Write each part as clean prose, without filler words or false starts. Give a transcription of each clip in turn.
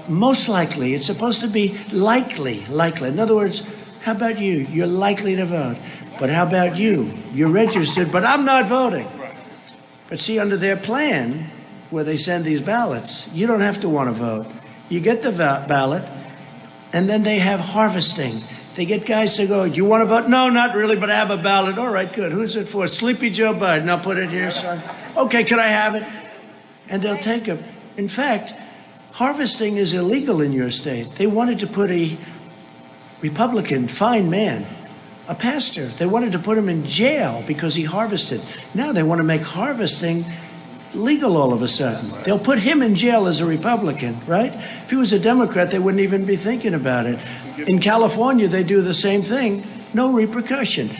Most likely. It's supposed to be likely. In other words, how about you? You're likely to vote. But how about you? You're registered, but I'm not voting. But see, under their plan, where they send these ballots, you don't have to want to vote. You get the ballot, and then they have harvesting. They get guys to go, do you want to vote? No, not really, but I have a ballot. All right, good. Who's it for? Sleepy Joe Biden. I'll put it here, son. Okay, can I have it? And they'll take it. In fact, harvesting is illegal in your state. They wanted to put a Republican, fine man, a pastor, they wanted to put him in jail because he harvested. Now they want to make harvesting legal all of a sudden. They'll put him in jail as a Republican, right? If he was a Democrat, they wouldn't even be thinking about it. In California, they do the same thing. No repercussion.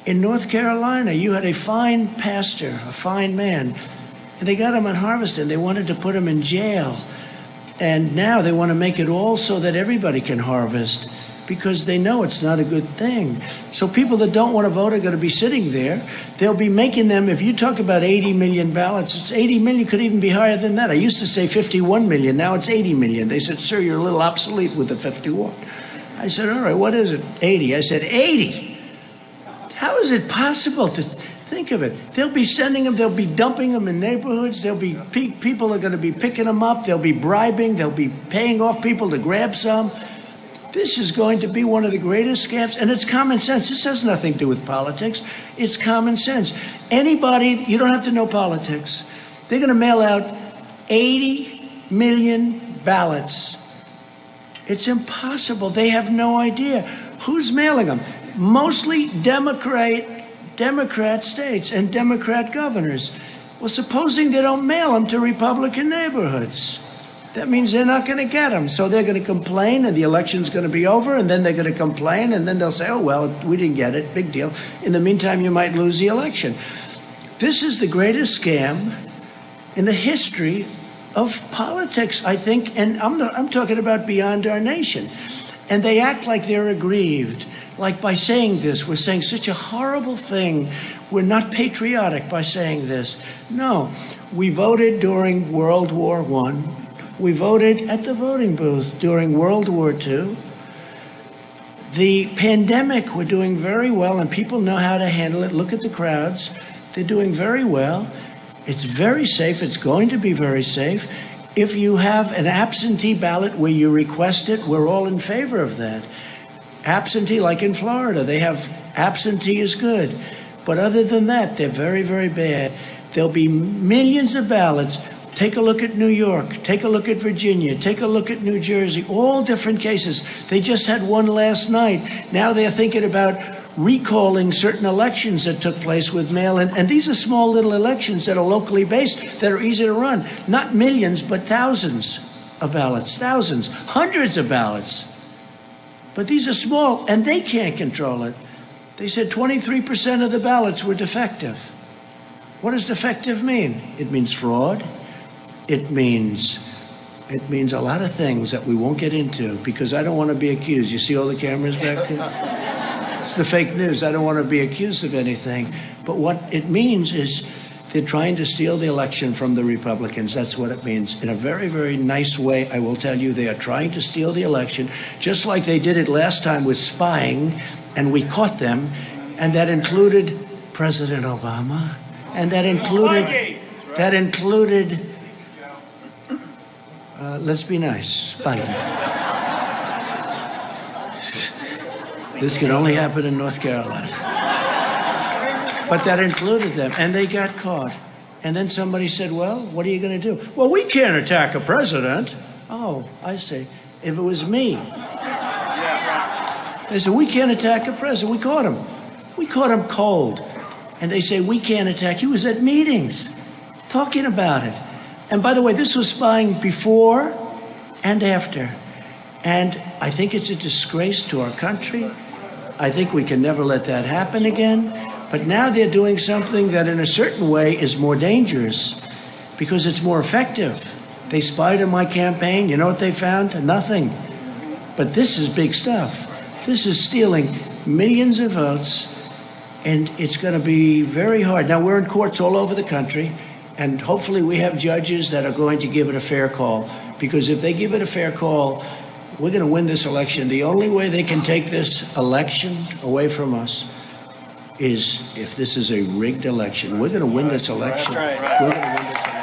In North Carolina, you had a fine pastor, a fine man, and they got him on harvesting. They wanted to put him in jail. And now they want to make it all so that everybody can harvest, because they know it's not a good thing. So people that don't want to vote are going to be sitting there. They'll be making them, if you talk about 80 million ballots, it's 80 million, could even be higher than that. I used to say 51 million, now it's 80 million. They said, sir, you're a little obsolete with the 51. I said, all right, what is it? 80. I said, 80? How is it possible to think of it? They'll be sending them, they'll be dumping them in neighborhoods, there'll be people are going to be picking them up, they'll be bribing, they'll be paying off people to grab some. This is going to be one of the greatest scams, and it's common sense. This has nothing to do with politics. It's common sense. Anybody, you don't have to know politics. They're going to mail out 80 million ballots. It's impossible. They have no idea. Who's mailing them? Mostly Democrat states and Democrat governors. Well, supposing they don't mail them to Republican neighborhoods, that means they're not going to get them. So they're going to complain, and the election's going to be over, and then they're going to complain, and then they'll say, oh, well, we didn't get it. Big deal. In the meantime, you might lose the election. This is the greatest scam in the history of politics, I think, and I'm talking about beyond our nation. And they act like they're aggrieved. Like by saying this, we're saying such a horrible thing. We're not patriotic by saying this. No, we voted during World War I. We voted at the voting booth during World War II. The pandemic, we're doing very well, and people know how to handle it. Look at the crowds. They're doing very well. It's very safe. It's going to be very safe. If you have an absentee ballot where you request it, we're all in favor of that. Absentee, like in Florida, they have absentee is good. But other than that, they're very, very bad. There'll be millions of ballots. Take a look at New York. Take a look at Virginia. Take a look at New Jersey. All different cases. They just had one last night. Now they're thinking about recalling certain elections that took place with mail-in. And these are small little elections that are locally based, that are easy to run. Not millions, but thousands of ballots. Thousands. Hundreds of ballots. But these are small, and they can't control it. They said 23% of the ballots were defective. What does defective mean? It means fraud. It means a lot of things that we won't get into, because I don't want to be accused. You see all the cameras back there? It's the fake news. I don't want to be accused of anything. But what it means is they're trying to steal the election from the Republicans. That's what it means. In a very, very nice way, I will tell you, they are trying to steal the election, just like they did it last time with spying, and we caught them, and that included President Obama, and that included let's be nice, Biden. This could only happen in North Carolina. But that included them, and they got caught. And then somebody said, well, what are you going to do? Well, we can't attack a president. Oh, I see. If it was me. They said, we can't attack a president. We caught him. We caught him cold. And they say, we can't attack. He was at meetings talking about it. And by the way, this was spying before and after. And I think it's a disgrace to our country. I think we can never let that happen again. But now they're doing something that in a certain way is more dangerous because it's more effective. They spied on my campaign. You know what they found? Nothing. But this is big stuff. This is stealing millions of votes, and it's going to be very hard. Now, we're in courts all over the country, and hopefully we have judges that are going to give it a fair call. because if they give it a fair call, we're going to win this election. The only way they can take this election away from us is if this is a rigged election. We're going to win this election. That's right. We're going to win this election.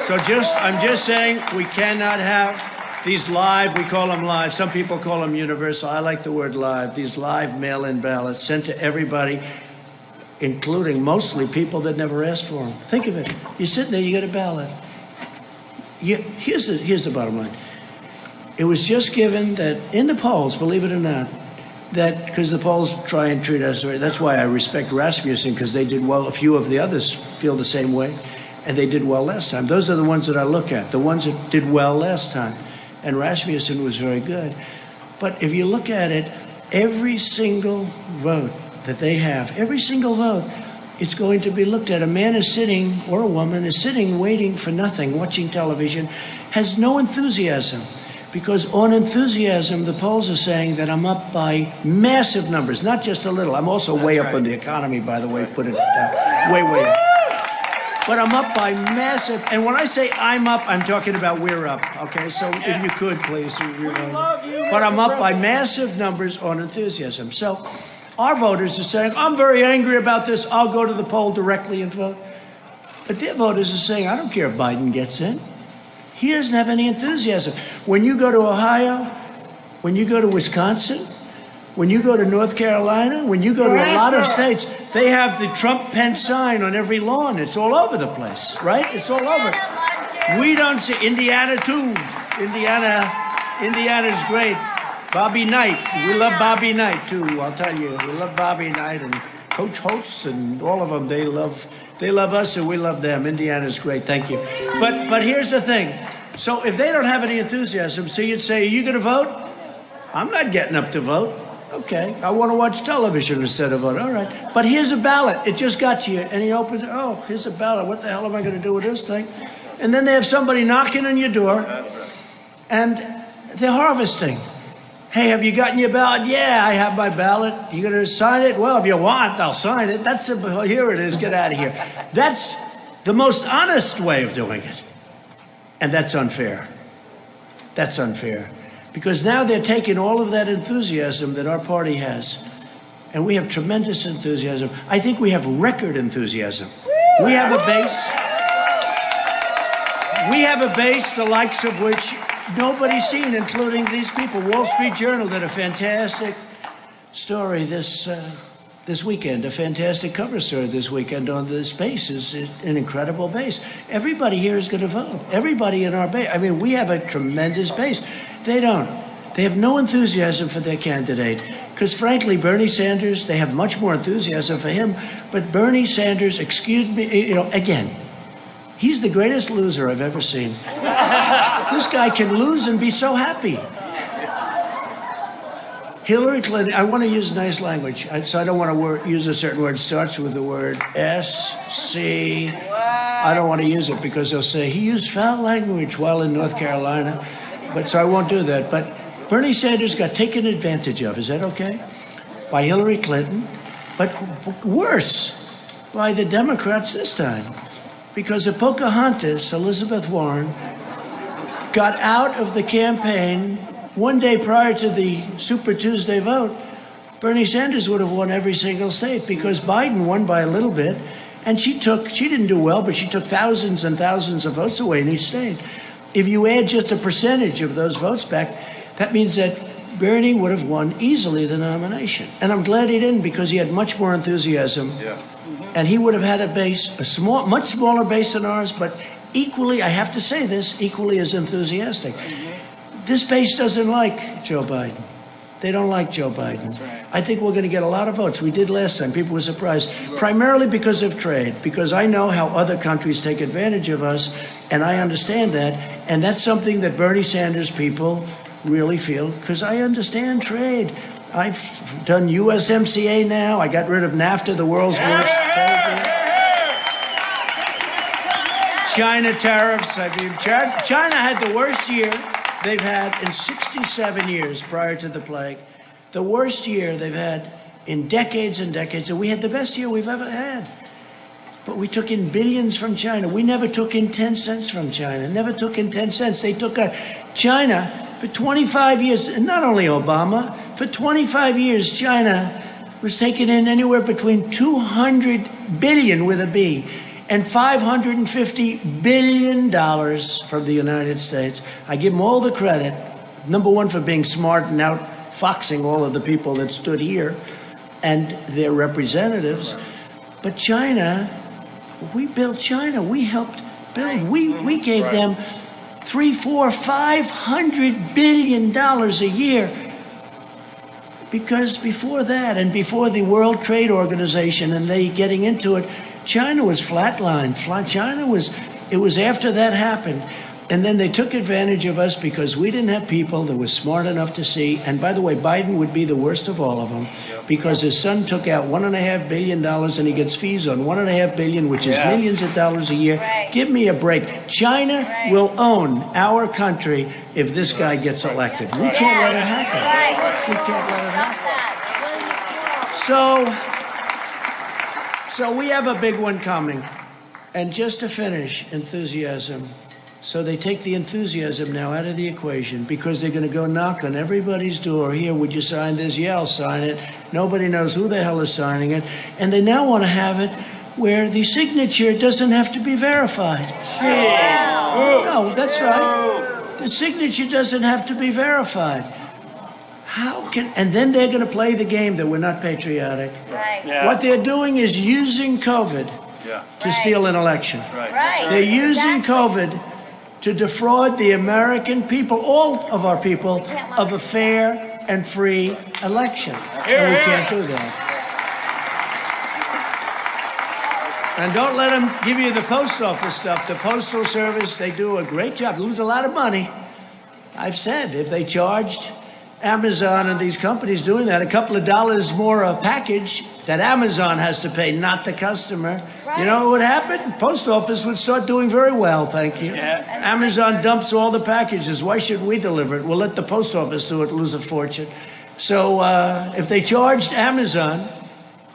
So I'm just saying we cannot have these live, we call them live, some people call them universal, I like the word live, these live mail-in ballots sent to everybody, including mostly people that never asked for them. Think of it. You're sitting there, you get a ballot. Here's the bottom line. It was just given that in the polls, believe it or not, that because the polls try and treat us right, that's why I respect Rasmussen, because they did well. A few of the others feel the same way. And they did well last time. Those are the ones that I look at, the ones that did well last time. And Rasmussen was very good. But if you look at it, every single vote that they have, every single vote, it's going to be looked at. A man is sitting, or a woman is sitting, waiting for nothing, watching television, has no enthusiasm. Because on enthusiasm, the polls are saying that I'm up by massive numbers, not just a little. I'm also way up on the economy, by the way, put it down, way up. But I'm up by massive, and when I say I'm up, I'm talking about we're up, okay? So if you could, please. We love you, but I'm up by massive numbers on enthusiasm. So our voters are saying, I'm very angry about this, I'll go to the poll directly and vote. But their voters are saying, I don't care if Biden gets in. He doesn't have any enthusiasm. When you go to Ohio, when you go to Wisconsin, when you go to North Carolina, when you go to a lot of states, they have the Trump-Pence sign on every lawn. It's all over the place, right? It's all over. We don't see Indiana, too. Indiana's great. Bobby Knight. We love Bobby Knight, too, I'll tell you. We love Bobby Knight and Coach Holtz and all of them. They love us and we love them. Indiana's great. Thank you. But here's the thing. So if they don't have any enthusiasm, so you'd say, are you going to vote? I'm not getting up to vote. Okay, I want to watch television instead of vote. All right. But here's a ballot. It just got to you. And he opens it. Oh, here's a ballot. What the hell am I going to do with this thing? And then they have somebody knocking on your door, and they're harvesting. Hey, have you gotten your ballot? Yeah, I have my ballot. You going to sign it? Well, if you want, I'll sign it. Here it is. Get out of here. That's the most honest way of doing it. And that's unfair. That's unfair. Because now they're taking all of that enthusiasm that our party has, and we have tremendous enthusiasm. I think we have record enthusiasm. We have a base. We have a base the likes of which nobody's seen, including these people. Wall Street Journal did a fantastic story this weekend, a fantastic cover story this weekend on this base. Is an incredible base. Everybody here is going to vote. Everybody in our base. I mean, we have a tremendous base. They don't. They have no enthusiasm for their candidate. Because frankly, Bernie Sanders, they have much more enthusiasm for him. But Bernie Sanders, excuse me, again, he's the greatest loser I've ever seen. This guy can lose and be so happy. Hillary Clinton, I want to use nice language, so I don't want to use a certain word. It starts with the word S-C. I don't want to use it because they'll say he used foul language while in North Carolina. But so I won't do that. But Bernie Sanders got taken advantage of, is that okay? By Hillary Clinton, but worse, by the Democrats this time. Because of Pocahontas, Elizabeth Warren, got out of the campaign one day prior to the Super Tuesday vote. Bernie Sanders would have won every single state because Biden won by a little bit. And she didn't do well, but she took thousands and thousands of votes away in each state. If you add just a percentage of those votes back, that means that Bernie would have won easily the nomination. And I'm glad he didn't because he had much more enthusiasm. Yeah. And he would have had a base, much smaller base than ours, but equally, I have to say this, equally as enthusiastic. This base doesn't like Joe Biden. They don't like Joe Biden. That's right. I think we're going to get a lot of votes. We did last time. People were surprised, primarily because of trade, because I know how other countries take advantage of us, and I understand that. And that's something that Bernie Sanders people really feel, because I understand trade. I've done USMCA now. I got rid of NAFTA, the world's worst trade. China tariffs. I mean, China had the worst year they've had in 67 years prior to the plague. The worst year they've had in decades and decades, and we had the best year we've ever had. But we took in billions from China. We never took in 10 cents from China, never took in 10 cents. They took China for 25 years, and not only Obama, for 25 years, China was taking in anywhere between 200 billion with a B and $550 billion from the United States. I give them all the credit, number one, for being smart and outfoxing all of the people that stood here and their representatives. But China, we built China. We helped build. We gave them $500 billion a year. Because before that, and before the World Trade Organization and they getting into it, China was flatlined. It was after that happened. And then they took advantage of us because we didn't have people that were smart enough to see. And by the way, Biden would be the worst of all of them because his son took out $1.5 billion and he gets fees on $1.5 billion, which is millions of dollars a year. Right. Give me a break. China will own our country if this guy gets elected. We can't let it happen. We can't let it happen. So we have a big one coming. And just to finish, enthusiasm. So they take the enthusiasm now out of the equation because they're going to go knock on everybody's door. Here, would you sign this? Yeah, I'll sign it. Nobody knows who the hell is signing it. And they now want to have it where the signature doesn't have to be verified. No, that's right. The signature doesn't have to be verified. And then they're going to play the game that we're not patriotic. Right. Yeah. What they're doing is using COVID to steal an election. Right. They're using COVID to defraud the American people, all of our people, of a fair and free election. And we can't do that. And don't let them give you the post office stuff. The Postal Service, they do a great job. Lose a lot of money. I've said if they charged Amazon and these companies doing that a couple of dollars more a package that Amazon has to pay, not the customer. Right. You know what would happen? Post office would start doing very well, thank you. Yeah. Amazon dumps all the packages. Why should we deliver it? We'll let the post office do it, lose a fortune. So if they charged Amazon,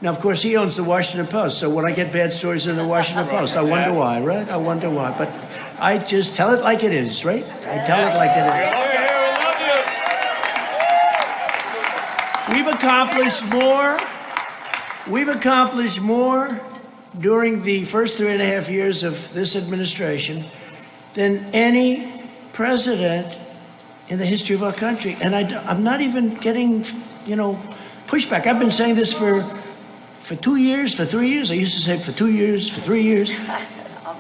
now, of course, he owns the Washington Post. So when I get bad stories in the Washington Post, I wonder why, right? I wonder why. But I just tell it like it is, right? I tell it like it is. We've accomplished more during the first 3.5 years of this administration than any president in the history of our country. And I'm not even getting, pushback. I've been saying this for 2 years, for 3 years. I used to say for 2 years, for 3 years.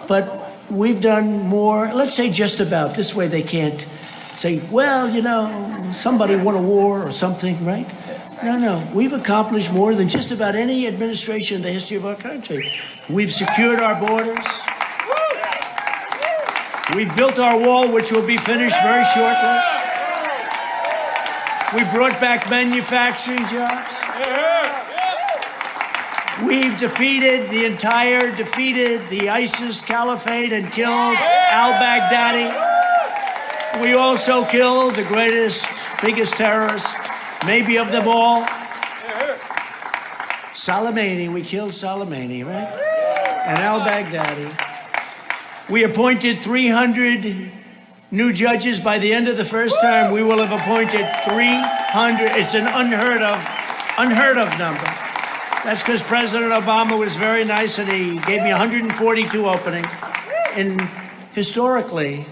But we've done more, let's say just about. This way they can't say, well, somebody won a war or something, right? No. We've accomplished more than just about any administration in the history of our country. We've secured our borders. We've built our wall, which will be finished very shortly. We brought back manufacturing jobs. We've defeated the ISIS caliphate and killed al-Baghdadi. We also killed the biggest terrorist, maybe of them all. Soleimani, we killed Soleimani, right? And al-Baghdadi. We appointed 300 new judges. By the end of the first term, we will have appointed 300. It's an unheard of number. That's because President Obama was very nice and he gave me 142 openings. And historically,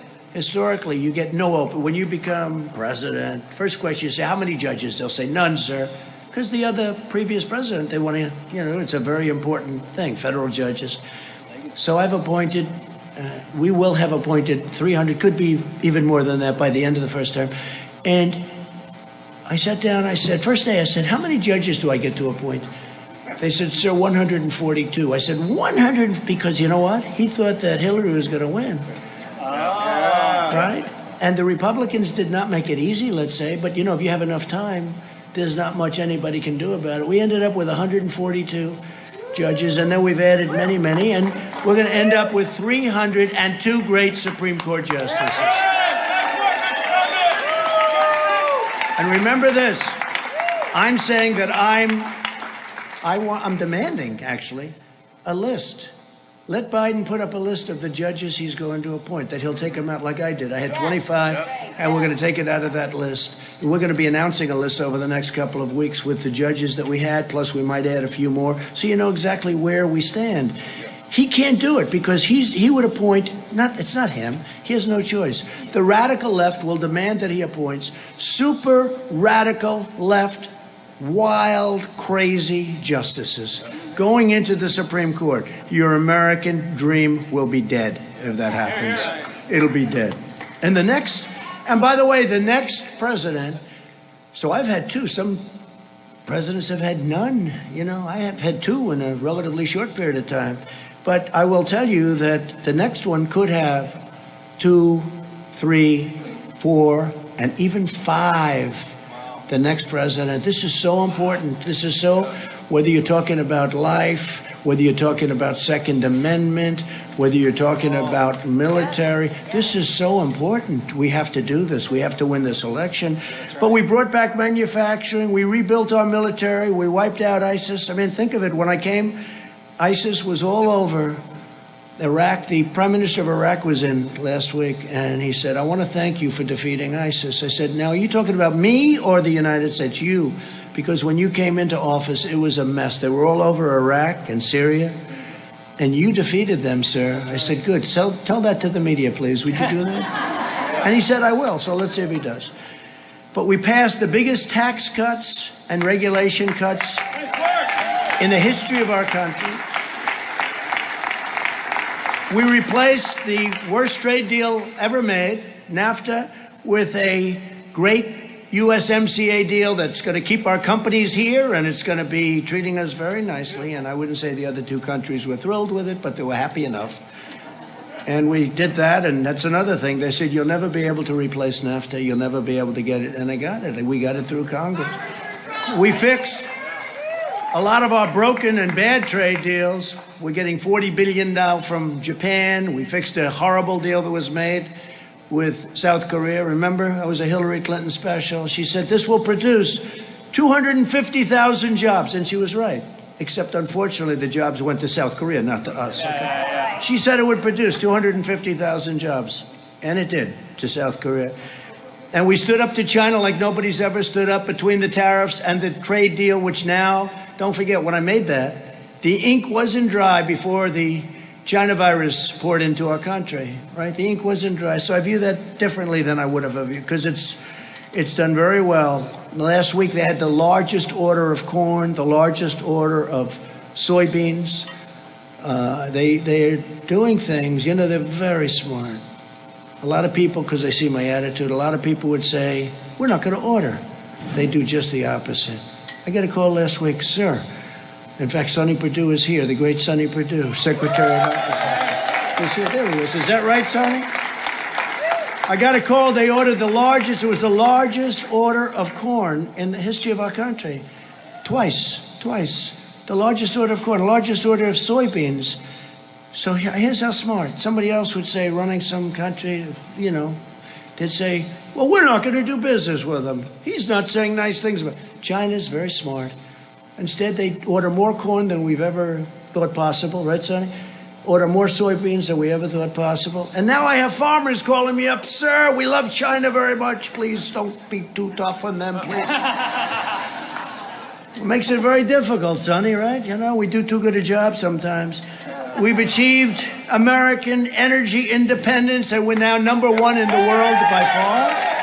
you get no open. When you become president, first question you say, how many judges? They'll say, none, sir. Because the other previous president, they want to, it's a very important thing, federal judges. So we will have appointed 300, could be even more than that by the end of the first term. And I sat down, first day I said, how many judges do I get to appoint? They said, sir, 142. I said, 100, because you know what? He thought that Hillary was going to win. Right? And the Republicans did not make it easy, let's say, but if you have enough time, there's not much anybody can do about it. We ended up with 142 judges, and then we've added many, many, and we're going to end up with 302 great Supreme Court justices. And remember this, I'm saying that I'm I'm demanding, actually, a list. Let Biden put up a list of the judges he's going to appoint, that he'll take them out like I did. I had 25, and we're going to take it out of that list. We're going to be announcing a list over the next couple of weeks with the judges that we had, plus we might add a few more, so you know exactly where we stand. He can't do it because he would appoint, it's not him, he has no choice. The radical left will demand that he appoints super radical left, wild, crazy justices going into the Supreme Court. Your American dream will be dead if that happens. It'll be dead. And by the way, the next president, so I've had two. Some presidents have had none. You know, I have had two in a relatively short period of time. But I will tell you that the next one could have 2, 3, 4, and even 5. The next president. This is so important. This is so, whether you're talking about life, whether you're talking about Second Amendment, whether you're talking about military, this is so important. We have to do this. We have to win this election. But we brought back manufacturing. We rebuilt our military. We wiped out ISIS. I mean, think of it. When I came, ISIS was all over Iraq. The prime minister of Iraq was in last week, and he said, I want to thank you for defeating ISIS. I said, now, are you talking about me or the United States? You. Because when you came into office, it was a mess. They were all over Iraq and Syria, and you defeated them, sir. I said, good. Tell that to the media, please. Would you do that? And he said, I will. So let's see if he does. But we passed the biggest tax cuts and regulation cuts in the history of our country. We replaced the worst trade deal ever made, NAFTA, with a great USMCA deal that's going to keep our companies here, and it's going to be treating us very nicely. And I wouldn't say the other two countries were thrilled with it, but they were happy enough. And we did that, and that's another thing. They said, you'll never be able to replace NAFTA. You'll never be able to get it. And they got it. And we got it through Congress. We fixed a lot of our broken and bad trade deals. We're getting $40 billion from Japan. We fixed a horrible deal that was made with South Korea. Remember, I was a Hillary Clinton special. She said this will produce 250,000 jobs. And she was right. Except, unfortunately, the jobs went to South Korea, not to us. Okay? She said it would produce 250,000 jobs. And it did, to South Korea. And we stood up to China like nobody's ever stood up between the tariffs and the trade deal, which now, don't forget, when I made that, the ink wasn't dry before the China virus poured into our country, right? The ink wasn't dry. So I view that differently than I would have viewed, because it's done very well. Last week they had the largest order of corn, the largest order of soybeans. They're doing things, you know, they're very smart. A lot of people, because they see my attitude, a lot of people would say, we're not going to order. They do just the opposite. I got a call last week, sir. In fact, Sonny Perdue is here, the great Sonny Perdue, Secretary of Agriculture. He's here. There he is. Is that right, Sonny? I got a call. They ordered it was the largest order of corn in the history of our country. Twice. The largest order of corn, the largest order of soybeans. So here's how smart. Somebody else would say, running some country, you know, they'd say, well, we're not going to do business with him. He's not saying nice things about it. China's very smart. Instead, they order more corn than we've ever thought possible. Right, Sonny? Order more soybeans than we ever thought possible. And now I have farmers calling me up, sir, we love China very much. Please don't be too tough on them, please. It makes it very difficult, Sonny, right? You know, we do too good a job sometimes. We've achieved American energy independence, and we're now #1 in the world by far.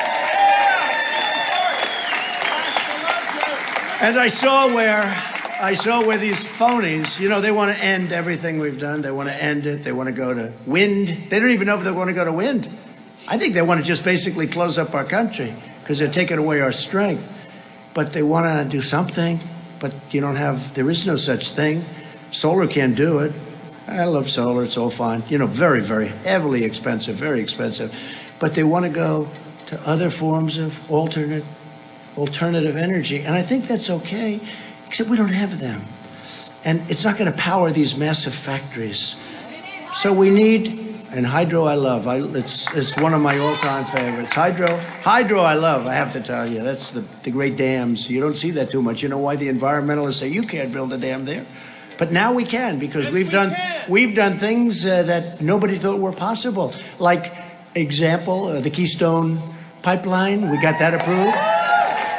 And I saw where these phonies, you know, they want to end everything we've done. They want to end it. They want to go to wind. They don't even know if they want to go to wind. I think they want to just basically close up our country because they're taking away our strength. But they want to do something. But there is no such thing. Solar can't do it. I love solar. It's all fine. You know, very, very heavily expensive, very expensive. But they want to go to other forms of alternative energy. And I think that's okay, except we don't have them. And it's not going to power these massive factories. So we need and hydro I love. It's one of my all-time favorites. Hydro I love, I have to tell you. That's the great dams. You don't see that too much. You know why the environmentalists say you can't build a dam there? But now we can, because we've done things that nobody thought were possible. Like, example, the Keystone Pipeline, we got that approved.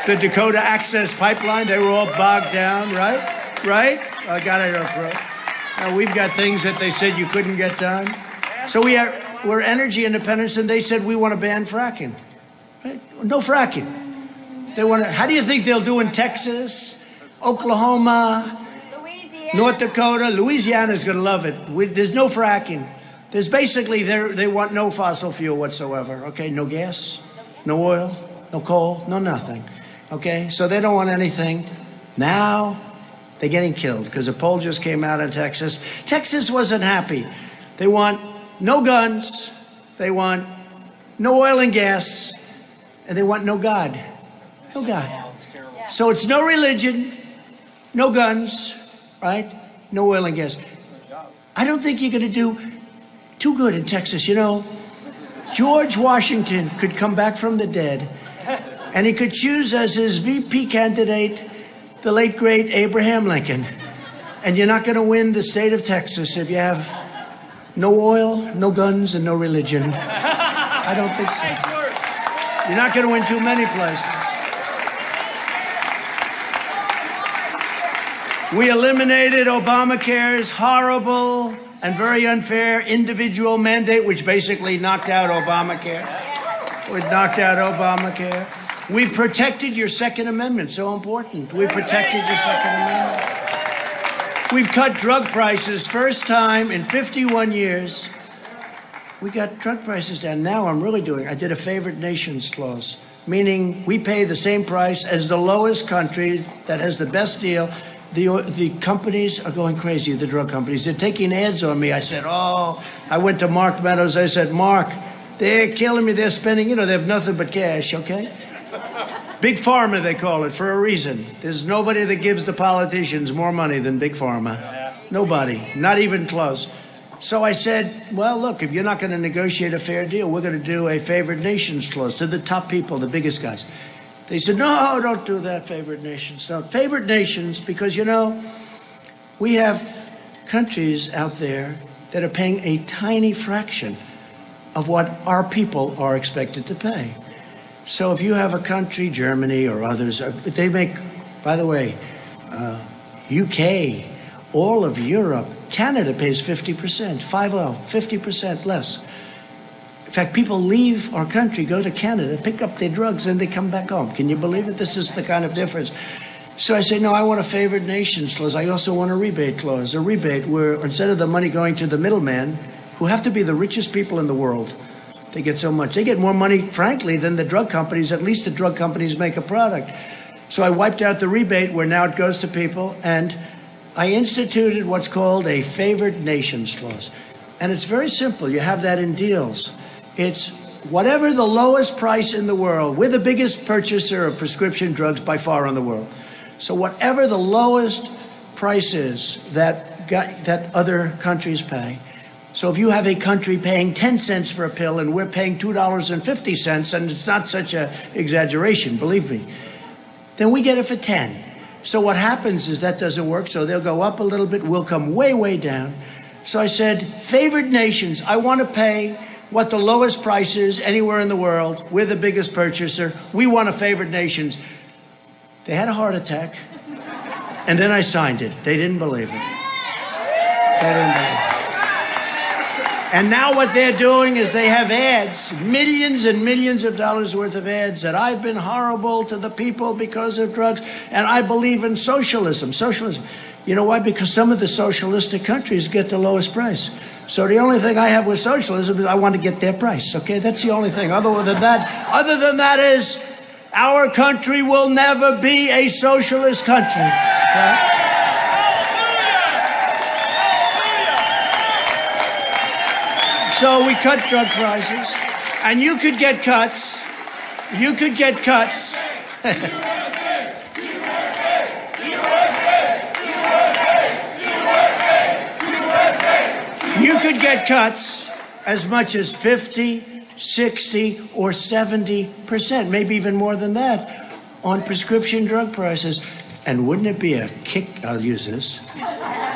The Dakota Access Pipeline, they were all bogged down, right? Right? I got it approved. Now we've got things that they said you couldn't get done. So we're energy independence, and they said we want to ban fracking. Right? No fracking. They want to. How do you think they'll do in Texas, Oklahoma, North Dakota? Louisiana's going to love it. There's no fracking. There's basically they want no fossil fuel whatsoever. Okay, no gas, no oil, no coal, no nothing. Okay, so they don't want anything. Now they're getting killed because a poll just came out in Texas. Texas wasn't happy. They want no guns, they want no oil and gas, and they want no God. No God. So it's no religion, no guns, right? No oil and gas. I don't think you're going to do too good in Texas. You know, George Washington could come back from the dead, and he could choose as his VP candidate the late, great Abraham Lincoln. And you're not going to win the state of Texas if you have no oil, no guns, and no religion. I don't think so. You're not going to win too many places. We eliminated Obamacare's horrible and very unfair individual mandate, which basically knocked out Obamacare. It knocked out Obamacare. We've protected your Second Amendment, so important. We've protected your Second Amendment. We've cut drug prices, first time in 51 years. We got drug prices down. Now I did a favored nations clause, meaning we pay the same price as the lowest country that has the best deal. The companies are going crazy, the drug companies. They're taking ads on me. I said, I went to Mark Meadows. I said, Mark, they're killing me. They're spending, they have nothing but cash, okay? Big Pharma, they call it, for a reason. There's nobody that gives the politicians more money than Big Pharma. Nobody, not even close. So I said, well, look, if you're not going to negotiate a fair deal, we're going to do a favored nations clause to the top people, the biggest guys. They said, no, don't do that, favored nations. No, favored nations, because, we have countries out there that are paying a tiny fraction of what our people are expected to pay. So if you have a country, Germany or others, they make, by the way, UK, all of Europe, Canada pays 50%, 50% less. In fact, people leave our country, go to Canada, pick up their drugs, and they come back home. Can you believe it? This is the kind of difference. So I say, no, I want a favored nations clause. I also want a rebate clause, a rebate where instead of the money going to the middleman, who have to be the richest people in the world, they get so much. They get more money, frankly, than the drug companies. At least the drug companies make a product. So I wiped out the rebate where now it goes to people, and I instituted what's called a favored nations clause. And it's very simple. You have that in deals. It's whatever the lowest price in the world. We're the biggest purchaser of prescription drugs by far in the world. So whatever the lowest price is that other countries pay. So if you have a country paying 10 cents for a pill and we're paying $2.50, and it's not such an exaggeration, believe me, then we get it for 10. So what happens is that doesn't work, so they'll go up a little bit, we'll come way, way down. So I said, favored nations, I want to pay what the lowest price is anywhere in the world. We're the biggest purchaser. We want a favored nations. They had a heart attack, and then I signed it. They didn't believe it. They didn't believe it. And now what they're doing is they have ads, millions and millions of dollars worth of ads that I've been horrible to the people because of drugs, and I believe in socialism. Socialism. You know why? Because some of the socialistic countries get the lowest price. So the only thing I have with socialism is I want to get their price, okay? That's the only thing. Other than that is our country will never be a socialist country. Okay? So we cut drug prices, and you could get cuts. You could get cuts. You could get cuts, as much as 50, 60, or 70%, maybe even more than that, on prescription drug prices. And wouldn't it be a kick, I'll use this,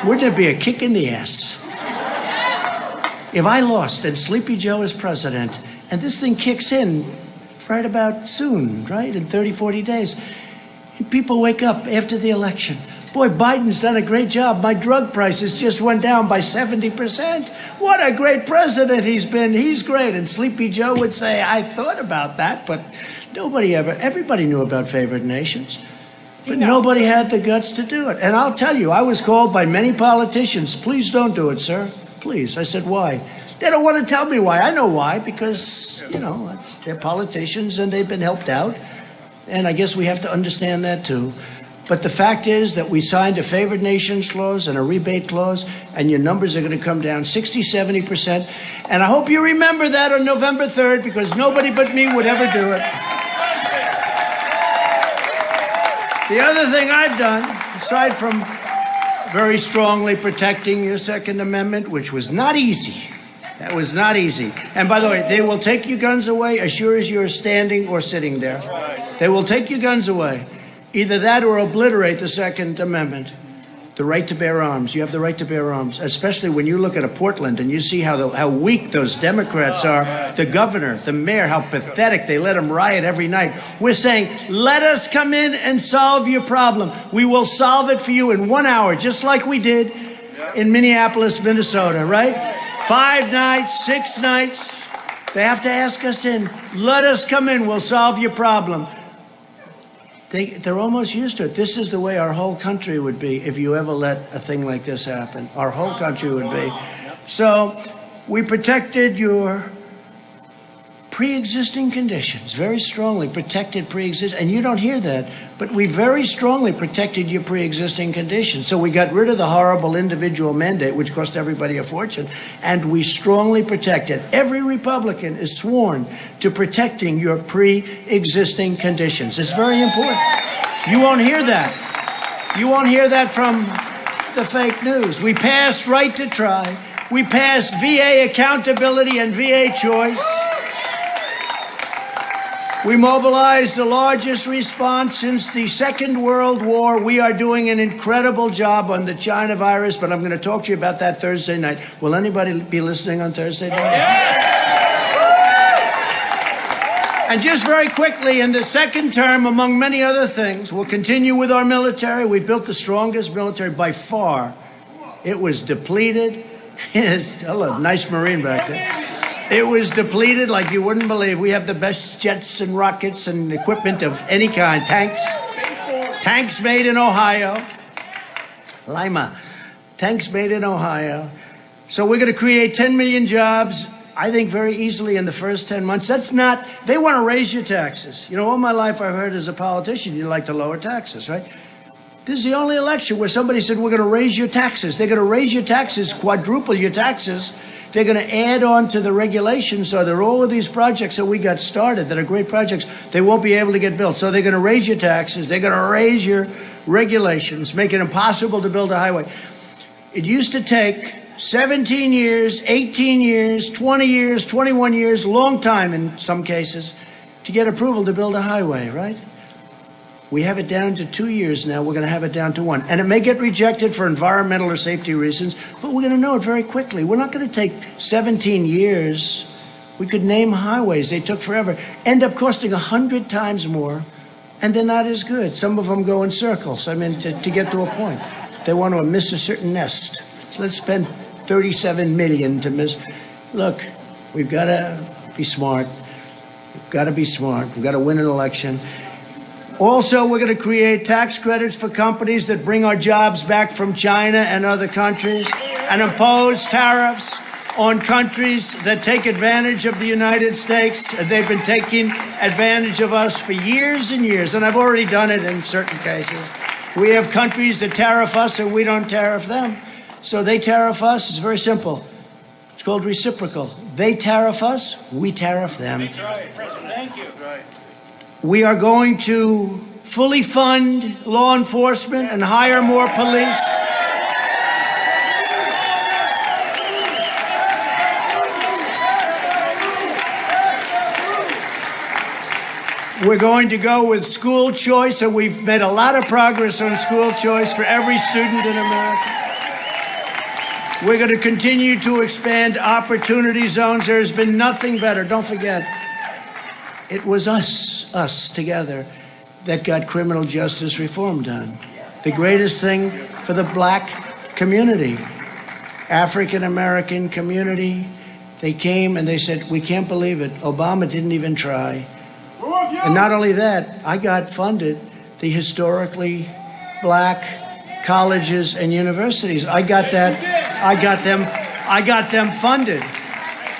wouldn't it be a kick in the ass if I lost and Sleepy Joe is president and this thing kicks in right about soon, right, in 30, 40 days, and people wake up after the election. Boy, Biden's done a great job. My drug prices just went down by 70%. What a great president he's been. He's great. And Sleepy Joe would say, I thought about that, but everybody knew about favored nations, but nobody had the guts to do it. And I'll tell you, I was called by many politicians, please don't do it, sir. Please. I said, why? They don't want to tell me why. I know why, because, they're politicians and they've been helped out. And I guess we have to understand that too. But the fact is that we signed a favored nations clause and a rebate clause, and your numbers are going to come down 60, 70%. And I hope you remember that on November 3rd, because nobody but me would ever do it. The other thing I've done, aside from very strongly protecting your Second Amendment, which was not easy. That was not easy. And by the way, they will take your guns away as sure as you're standing or sitting there. They will take your guns away. Either that or obliterate the Second Amendment, the right to bear arms. You have the right to bear arms, especially when you look at a Portland and you see how weak those Democrats are. The governor, the mayor, how pathetic. They let them riot every night. We're saying, let us come in and solve your problem. We will solve it for you in 1 hour, just like we did in Minneapolis, Minnesota, right? 5 nights, 6 nights. They have to ask us in. Let us come in. We'll solve your problem. They're almost used to it. This is the way our whole country would be if you ever let a thing like this happen. Our whole country would be. So we protected your pre-existing conditions, very strongly protected pre-existing, and you don't hear that, but we very strongly protected your pre-existing conditions. So we got rid of the horrible individual mandate, which cost everybody a fortune, and we strongly protected. Every Republican is sworn to protecting your pre-existing conditions. It's very important. You won't hear that. You won't hear that from the fake news. We passed right to try. We passed VA accountability and VA choice. We mobilized the largest response since the Second World War. We are doing an incredible job on the China virus, but I'm going to talk to you about that Thursday night. Will anybody be listening on Thursday night? And just very quickly, in the second term, among many other things, we'll continue with our military. We built the strongest military by far. It was depleted. Hello, nice Marine back there. It was depleted like you wouldn't believe. We have the best jets and rockets and equipment of any kind. Tanks made in Ohio. Lima. Tanks made in Ohio. So we're going to create 10 million jobs, I think, very easily in the first 10 months. They want to raise your taxes. All my life I've heard as a politician, you like to lower taxes, right? This is the only election where somebody said, we're going to raise your taxes. They're going to raise your taxes, quadruple your taxes. They're going to add on to the regulations, so that all of these projects that we got started that are great projects, they won't be able to get built. So they're going to raise your taxes. They're going to raise your regulations, make it impossible to build a highway. It used to take 17 years, 18 years, 20 years, 21 years, long time in some cases, to get approval to build a highway, right? We have it down to 2 years now. We're going to have it down to 1. And it may get rejected for environmental or safety reasons, but we're going to know it very quickly. We're not going to take 17 years. We could name highways. They took forever. End up costing 100 times more, and they're not as good. Some of them go in circles, to get to a point. They want to miss a certain nest. So let's spend $37 million to miss. Look, we've got to be smart. We've got to be smart. We've got to win an election. Also, we're going to create tax credits for companies that bring our jobs back from China and other countries, and impose tariffs on countries that take advantage of the United States. They've been taking advantage of us for years and years, and I've already done it in certain cases. We have countries that tariff us and we don't tariff them. So they tariff us. It's very simple. It's called reciprocal. They tariff us, we tariff them. That's right, President. Thank you. Right. We are going to fully fund law enforcement and hire more police. We're going to go with school choice, and we've made a lot of progress on school choice for every student in America. We're going to continue to expand opportunity zones. There's been nothing better. Don't forget, it was us together, that got criminal justice reform done. The greatest thing for the black community, African American community. They came and they said, we can't believe it. Obama didn't even try. And not only that, I got funded the historically black colleges and universities. I got them funded.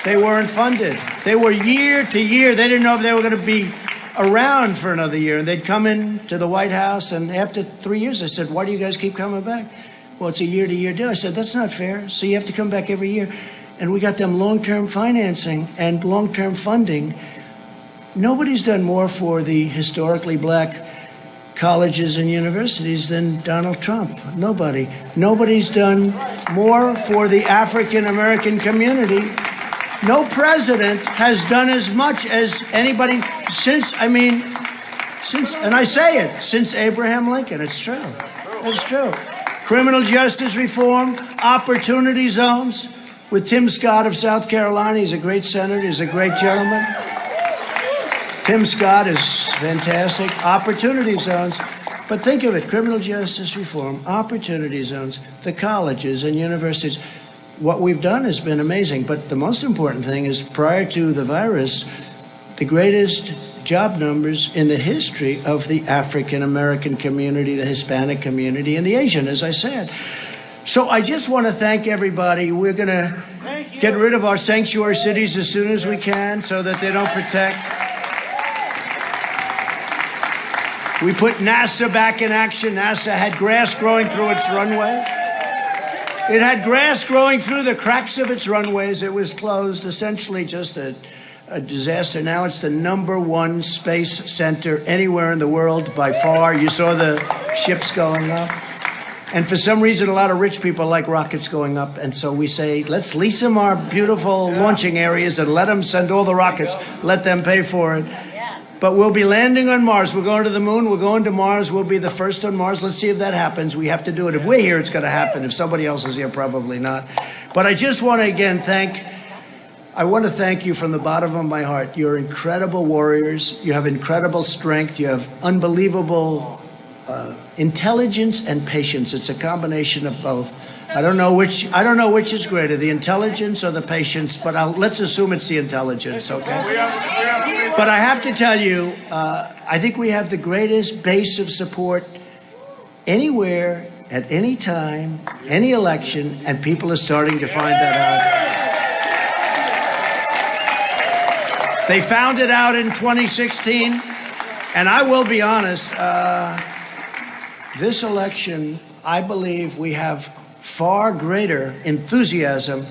They weren't funded. They were year to year. They didn't know if they were going to be around for another year. And they'd come into the White House, and after 3 years, I said, why do you guys keep coming back? Well, it's a year-to-year deal. I said, that's not fair. So you have to come back every year. And we got them long-term financing and long-term funding. Nobody's done more for the historically black colleges and universities than Donald Trump. Nobody. Nobody's done more for the African American community. No president has done as much as anybody since Abraham Lincoln. It's true. It's true. Criminal justice reform, opportunity zones with Tim Scott of South Carolina. He's a great senator. He's a great gentleman. Tim Scott is fantastic. Opportunity zones. But think of it, criminal justice reform, opportunity zones, the colleges and universities. What we've done has been amazing. But the most important thing is, prior to the virus, the greatest job numbers in the history of the African American community, the Hispanic community, and the Asian, as I said. So I just want to thank everybody. We're going to get rid of our sanctuary cities as soon as we can so that they don't protect. We put NASA back in action. NASA had grass growing through its runways. It had grass growing through the cracks of its runways. It was closed, essentially just a disaster. Now it's the #1 space center anywhere in the world by far. You saw the ships going up. And for some reason, a lot of rich people like rockets going up. And so we say, let's lease them our beautiful launching areas and let them send all the rockets. Let them pay for it. But we'll be landing on Mars. We're going to the moon. We're going to Mars. We'll be the first on Mars. Let's see if that happens. We have to do it. If we're here, it's going to happen. If somebody else is here, probably not. But I just want to, again, thank you from the bottom of my heart. You're incredible warriors. You have incredible strength. You have unbelievable intelligence and patience. It's a combination of both. I don't know which is greater, the intelligence or the patience, but let's assume it's the intelligence, okay? But I have to tell you, I think we have the greatest base of support anywhere, at any time, any election, and people are starting to find that out. They found it out in 2016, and I will be honest, this election, I believe we have far greater enthusiasm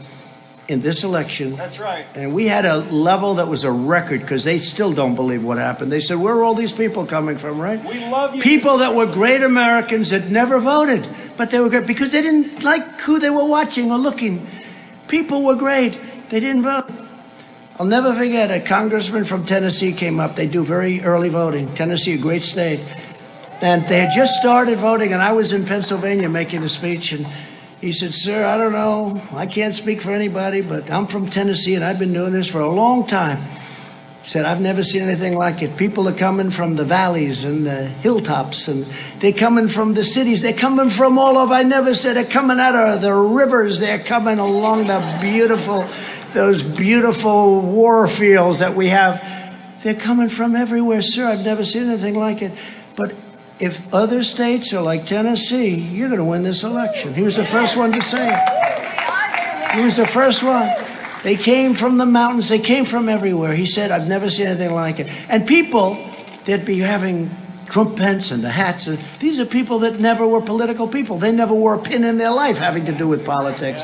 in this election. That's right. And we had a level that was a record, because they still don't believe what happened. They said, where are all these people coming from, right? We love you. People that were great Americans that never voted, but they were great because they didn't like who they were watching or looking. People were great. They didn't vote. I'll never forget, a congressman from Tennessee came up. They do very early voting. Tennessee, a great state. And they had just started voting, and I was in Pennsylvania making a speech, and he said, sir, I don't know, I can't speak for anybody, but I'm from Tennessee, and I've been doing this for a long time. He said, I've never seen anything like it. People are coming from the valleys and the hilltops, and they're coming from the cities. They're coming from all over. I never said they're coming out of the rivers. They're coming along those beautiful war fields that we have. They're coming from everywhere, sir. I've never seen anything like it. But if other states are like Tennessee, you're going to win this election. He was the first one to say it. He was the first one. They came from the mountains. They came from everywhere. He said, I've never seen anything like it. And people that be having trumpets and the hats, and these are people that never were political people. They never wore a pin in their life having to do with politics.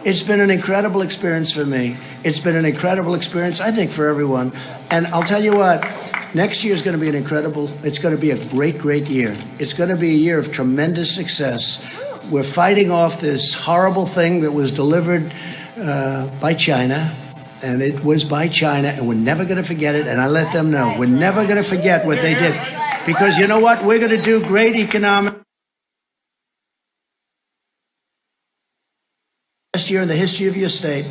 It's been an incredible experience for me. It's been an incredible experience, I think, for everyone. And I'll tell you what, next year is going to be it's going to be a great, great year. It's going to be a year of tremendous success. We're fighting off this horrible thing that was delivered by China, and it was by China, and we're never going to forget it. And I let them know we're never going to forget what they did, because you know what? We're going to do great economic last year in the history of your state,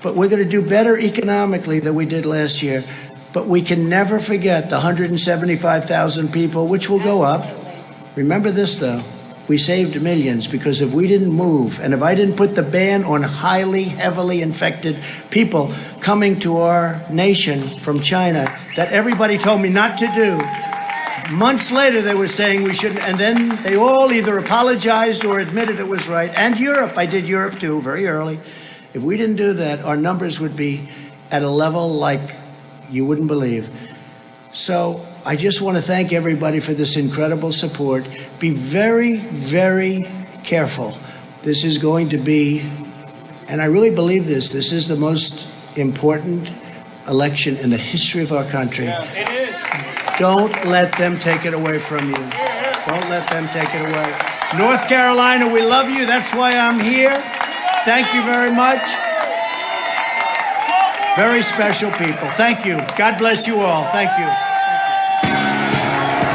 but we're going to do better economically than we did last year. But we can never forget the 175,000 people, which will go up. Remember this, though. We saved millions, because if we didn't move, and if I didn't put the ban on heavily infected people coming to our nation from China, that everybody told me not to do, months later they were saying we shouldn't, and then they all either apologized or admitted it was right. And Europe, I did Europe too, very early. If we didn't do that, our numbers would be at a level like you wouldn't believe. So I just want to thank everybody for this incredible support. Be very, very careful. This is going to be, and I really believe this is the most important election in the history of our country. Yes, it is. Don't let them take it away from you. Don't let them take it away. North Carolina, we love you. That's why I'm here. Thank you very much. Very special people. Thank you. God bless you all. Thank you.